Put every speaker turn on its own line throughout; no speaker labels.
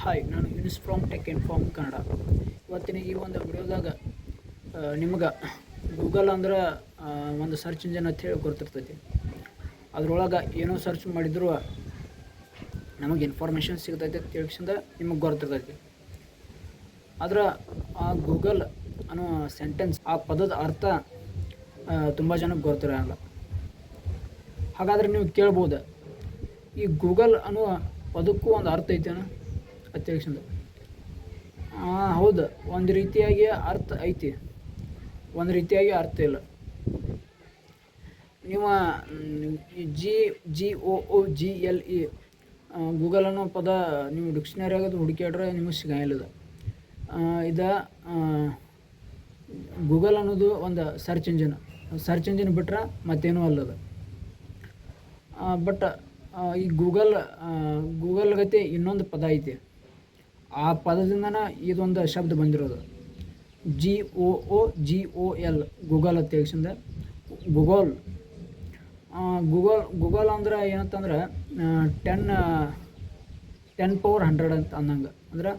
Hi, ನಾನು Younis from tech inform Kannada. ಇವತ್ತಿನ ಈ ಒಂದು ವಿಡಿಯೋದಾಗ ನಿಮ್ಗೆ ಗೂಗಲ್ ಅಂದ್ರೆ ಒಂದು ಸರ್ಚ್ ಇಂಜಿನ್ ಅಂತ ಹೇಳಿ ಗೊತ್ತಿರ್ತೈತಿ. ಅದ್ರೊಳಗೆ ಏನೋ ಸರ್ಚ್ ಮಾಡಿದ್ರು ನಮಗೆ ಇನ್ಫಾರ್ಮೇಷನ್ ಸಿಗ್ತೈತೆ ತಿಳ್ಸಿಂದ ನಿಮಗೆ ಗೊತ್ತಿರ್ತೈತಿ. ಆದ್ರೆ ಆ ಗೂಗಲ್ ಅನ್ನೋ ಸೆಂಟೆನ್ಸ್, ಆ ಪದದ ಅರ್ಥ ತುಂಬ ಜನಕ್ಕೆ ಗೊತ್ತಿರೋಲ್ಲ. ಹಾಗಾದರೆ ನೀವು ಕೇಳ್ಬೋದು, ಈ ಗೂಗಲ್ ಅನ್ನೋ ಪದಕ್ಕೂ ಒಂದು ಅರ್ಥ ಐತೇನ ಅದು ತಿಳ್ಸಿಂದ. ಹೌದು, ಒಂದು ರೀತಿಯಾಗಿ ಅರ್ಥ ಐತಿ, ಒಂದು ರೀತಿಯಾಗಿ ಅರ್ಥ ಇಲ್ಲ. ನೀವು GOOGLE ಗೂಗಲ್ ಅನ್ನೋ ಪದ ನೀವು ಡಿಕ್ಷನರಿಯಾಗದು ಹುಡುಕ್ಯಾಡ್ರೆ ನಿಮಗೆ ಸಿಗಂಗಿಲ್ಲ. ಇದು ಗೂಗಲ್ ಅನ್ನೋದು ಒಂದು ಸರ್ಚ್ ಇಂಜಿನ್ ಬಿಟ್ರೆ ಮತ್ತೇನೂ ಅಲ್ಲದ. ಬಟ್ ಈ ಗೂಗಲ್ ಗತಿ ಇನ್ನೊಂದು ಪದ ಐತಿ. ಆ ಪದದಿಂದನೇ ಇದೊಂದು ಶಬ್ದ ಬಂದಿರೋದು, GOOGL ಗೂಗಲ್ ಅಂತ ತಿಳಿಸಿಂದ. ಗೂಗಲ್ ಅಂದ್ರೆ ಏನಂತಂದ್ರೆ 10 ಪವರ್ 100 ಅಂತ ಅನ್ನಂಗೆ, ಅಂದ್ರೆ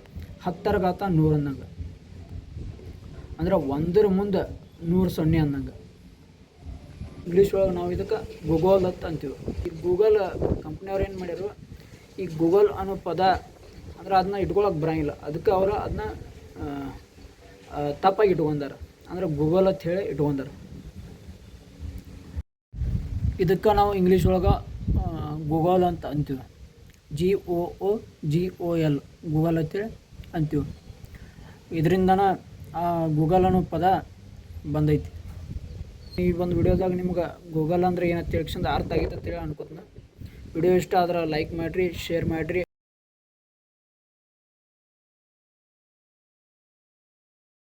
10⁻100 ಅನ್ನಂಗೆ, ಅಂದ್ರೆ 1ರ ಮುಂದೆ 100 ಸೊನ್ನೆ ಅನ್ನಂಗೆ. ಇಂಗ್ಲೀಷ್ ಒಳಗೆ ನಾವು ಇದಕ್ಕೆ ಗೂಗಲ್ ಅಂತ ಅಂತೀವಿ. ಈ ಗೂಗಲ್ ಕಂಪ್ನಿಯವ್ರು ಏನು ಮಾಡ್ಯಾರು, ಈ ಗೂಗಲ್ ಅನ್ನೋ ಪದ ಅಂದ್ರೆ ಅದನ್ನ ಇಟ್ಕೊಳಕ್ಕೆ ಬರೋಂಗಿಲ್ಲ, ಅದಕ್ಕೆ ಅವರು ಅದನ್ನ ತಪ್ಪಾಗಿ ಇಟ್ಕೊಂಡಾರ, ಅಂದ್ರೆ ಗೂಗಲ್ ಅಂತ ಹೇಳಿ ಇಟ್ಕೊಂಡಾರ. ಇದಕ್ಕೆ ನಾವು ಇಂಗ್ಲೀಷ್ ಒಳಗೆ ಗೂಗಲ್ ಅಂತ ಅಂತೀವಿ, GOOGL ಗೂಗಲ್ ಅಂತೇಳಿ ಅಂತೀವಿ. ಇದರಿಂದನ ಗೂಗಲ್ ಅನ್ನೋ ಪದ ಬಂದೈತಿ. ಈ ಒಂದು ವಿಡಿಯೋದಾಗ ನಿಮ್ಗೆ ಗೂಗಲ್ ಅಂದ್ರೆ ಏನಂತ ತಿಳ್ಕೊಂಡು ಅರ್ಥ ಆಗೈತೆ ಅಂತೇಳಿ ಅನ್ಕೋತೀನಿ. ವಿಡಿಯೋ ಇಷ್ಟ ಆದ್ರೆ ಲೈಕ್ ಮಾಡಿರಿ, ಶೇರ್ ಮಾಡಿರಿ.